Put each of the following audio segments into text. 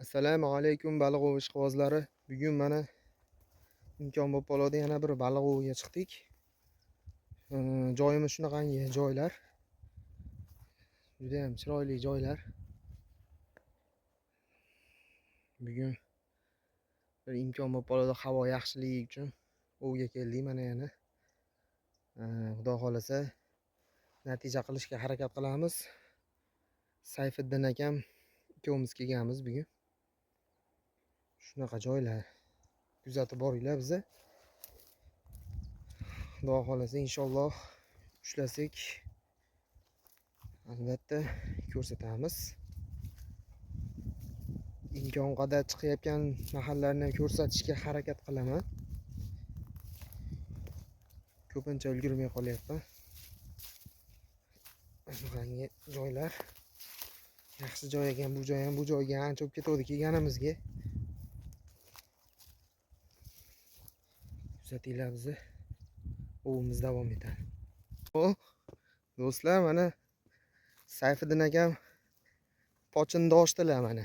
Assalomu alaykum baliq ov ishqibozlari. Bugun mana imkon bo'lib qoldi yana bir baliq oviga chiqdik. Joyimiz shunaqangi joylar. Juda ham chiroyli joylar. Bugun bir imkon bo'lib qoldi, havo yaxshiligi uchun ovga keldik mana yana. Xudo xolasa natija qilishga harakat qilamiz. Sayfiddin akam ikkovimiz kelganmiz bugun. Shunaqa joylar. Kuzatib boringlar bizni. Xudo xolasa inshaalloh ushlasak albatta ko'rsatamiz. Imkon qadar chiqayotgan mahallarni ko'rsatishga harakat qilaman. Ko'pincha ulgurmay qolyapman. Shunaqangi joylar. Yaxshi joy ekan bu joy ham. Bu joyga ancha o'tib ketdik kelganimizga. Kuzatinglar bizni. Ovimiz davom etadi. Do'stlar, mana Sayfiddin akam pochinni ochdilar mana.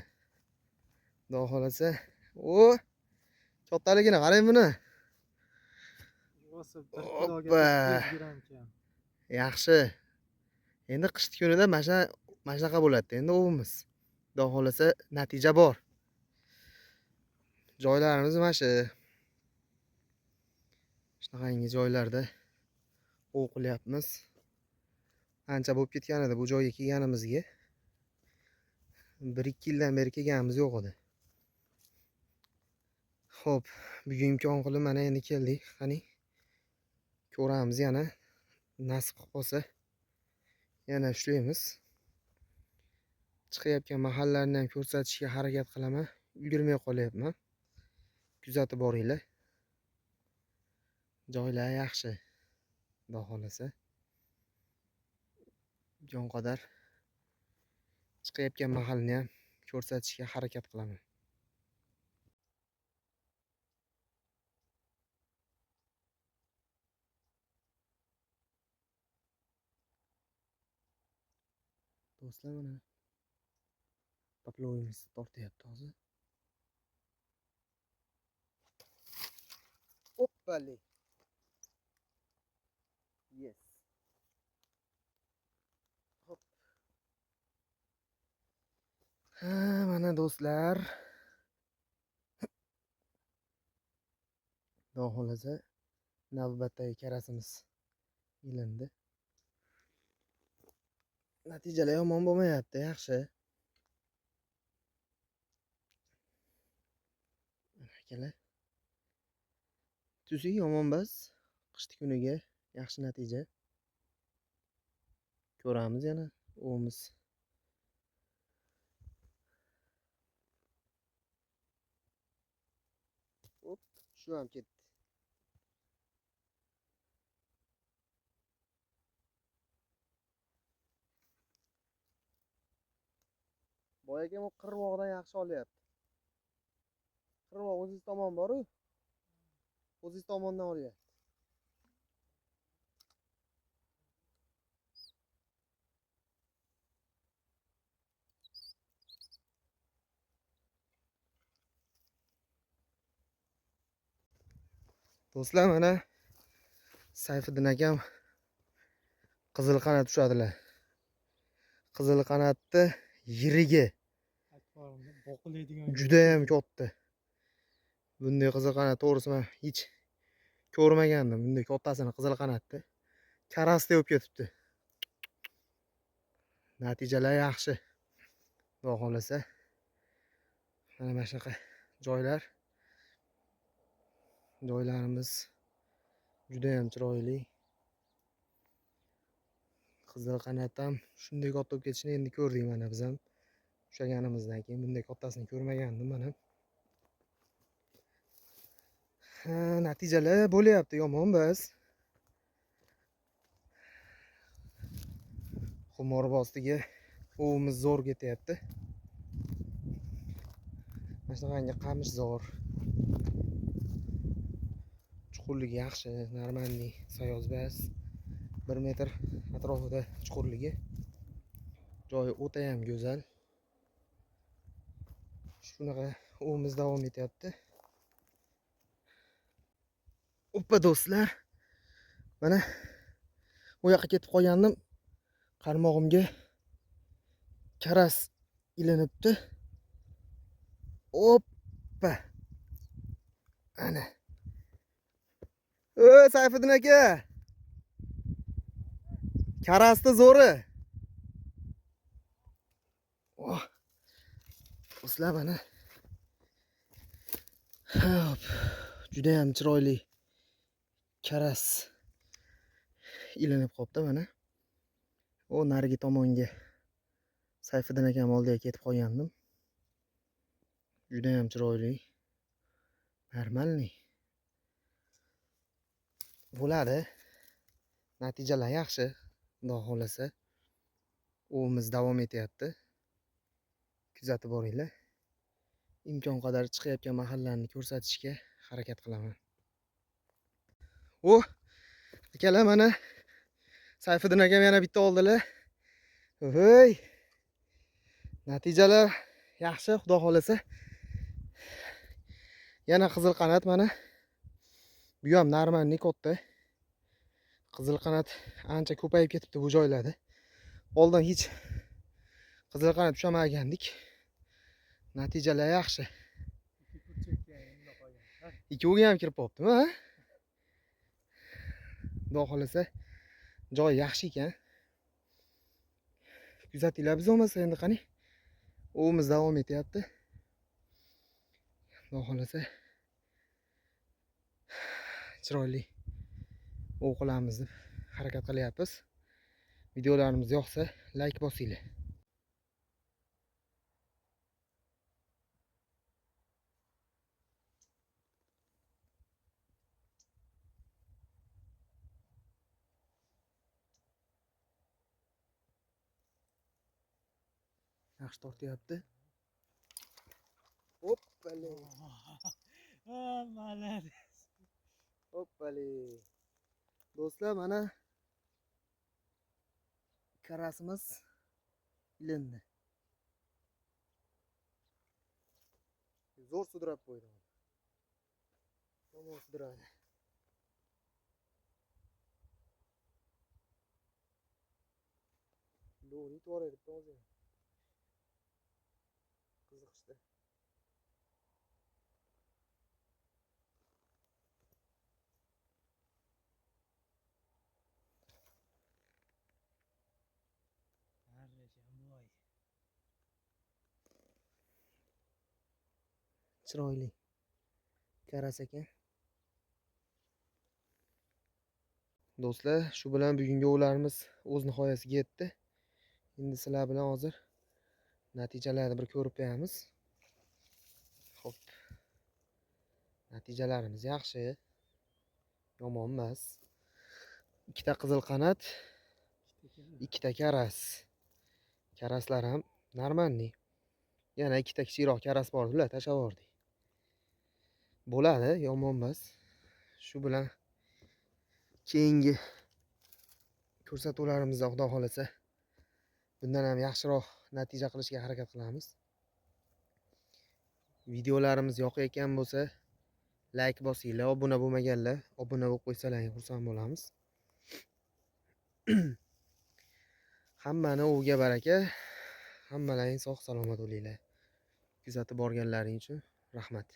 Xudo xolasa. Kattaligini qarang buni. Hoppa. Yaxshi. Endi qish kunida mana shunaqa bo'ladi endi ovimiz. Xudo xolasa natija bor. Joylarimiz mana shu. Shunaqangi joylarda ov qilyapmiz. Ancha bo'lib ketgan edi bu joyga kelganimizga. 1-2 yildan beri kelganimiz yo'q edi. Xo'p, bugun imkon qilib mana endi keldik. Qani ko'ramiz yana. Nasib qilib qolsa yana ushlaymiz. Chiqayotgan mahallarni ham ko'rsatishga harakat qilaman. Ulgurmay qolyapman. Kuzatib boringlar. Joylar yaxshi. Xudo xolasa. Imkon qadar chiqayotgan mahalni ham ko'rsatishga harakat qilaman. Do'stlar, mana poplovimiz tortyapti hozir. Hoppali. Yes. Hop. Mana do'stlar. Xudo xolasa navbatdagi karasimiz ilindi. Natijalar yomon bo'lmayapti, yaxshi. Akalar. Tusi yomon emas. Qish kuniga yaxshi natija. Ko'ramiz yana ovimiz. Hop, shu ham ketdi. Boyagi bu qirg'oqdan yaxshi olyapti. Qirg'oq o'zingiz tomon bor-ku. O'zingiz tomondan olyapti. Do'stlar, mana Sayfiddin akam qizil qanot ushadilar. Qizil qanotni yirigi juda ham katta. Bunday qizil qanot to'g'risi men hech ko'rmagandim. Bunday kattasini qizil qanotni. Karasda bo'lib ketibdi. Natijalar yaxshi. Xudo xolasa. Mana shunaqa joylar. Joylarimiz juda ham chiroyli. Qizil qanot ham shunday katta bo'lib ketishini endi ko'rdik mana biz ham. Ushlaganimizdan keyin bunday kattasini ko'rmagandim mana. Natijalar bo'lyapti, yomon emas. Xumorbostiga ovimiz zo'r ketyapti. Mana shunaqangi qamishzor. Chuqurligi yaxshi, normalniy sayoz emas. 1 metr atrofida chuqurligi. Joyi o'ta ham go'zal. shunaqa ovimiz davom etyapti. Oppa do'stlar, mana u yoqqa ketib qolgandim. Qarmog'imga karas ilinibdi. Oppa. Ana. Sayfiddin aka. Karasni zo'ri. Oh. Do'stlar mana. Hop. Juda ham chiroyli karas ilinib qopti mana. O narigi tomonga Sayfiddin akam oldiga ketib qolgandim. Juda ham chiroyli. Normalniy. Bo'ladi. Natijalar yaxshi. Xudo xolasa. Ovimiz davom etyapti. Kuzatib boringlar. Imkon qadar chiqayotgan mahallarni ko'rsatishga harakat qilaman. Akalar mana Sayfiddin akam yana bitta oldilar. Voy. Natijalar yaxshi, xudo xolasa. Yana qizil qanot mana. Bu ham normalniy katta. Qizil qanot ancha ko'payib ketibdi bu joylarda. Oldin hech qizil qanot tushamagandik. Natijalar yaxshi. Ikkoviga ham kirib qoptimi, ha? Xudo xolasa joy yaxshi ekan. Kuzatinglar biz olmasa endi qani. Ovimiz davom etyapti. Xudo xolasa chiroyli ov qilamiz deb harakat qilyapmiz. Videolarimiz yoqsa like bosinglar. Yaxshi tortyapti. Hoppale. Malades. Hoppale. Do'stlar mana karasimiz ilindi. Zo'r sudrab qo'ydi. Yomon sudradi. Lo'ni to'g'ri to'g'ri. Qiziqishda. Chiroyli karas ekan. Do'stlar, shu bilan bugungi ovlarimiz o'z nihoyasiga yetdi. Endi sizlar bilan hozir natijalarni bir ko'rib qo'yamiz. Xo'p. Natijalarimiz yaxshi. Yomon emas. Ikkita qizil qanot, ikkita karas. Karaslar ham normalniy. Yana ikkita kichikroq karas bor, ular tashlab yubordik. Bo'ladi, yomon emas. Shu bilan keyingi ko'rsatuvlarimizda Xudo xolasa bundan ham yaxshiroq natija qilishga harakat qilamiz. Videolarimiz yoqayotgan bo'lsa, like bosinglar, obuna bo'lmaganlar, obuna bo'lib qo'ysalaring xursand bo'lamiz. Hammani o'ziga baraka. Hammalaring sog' salomat bo'linglar. Kuzatib borganlaring uchun rahmat.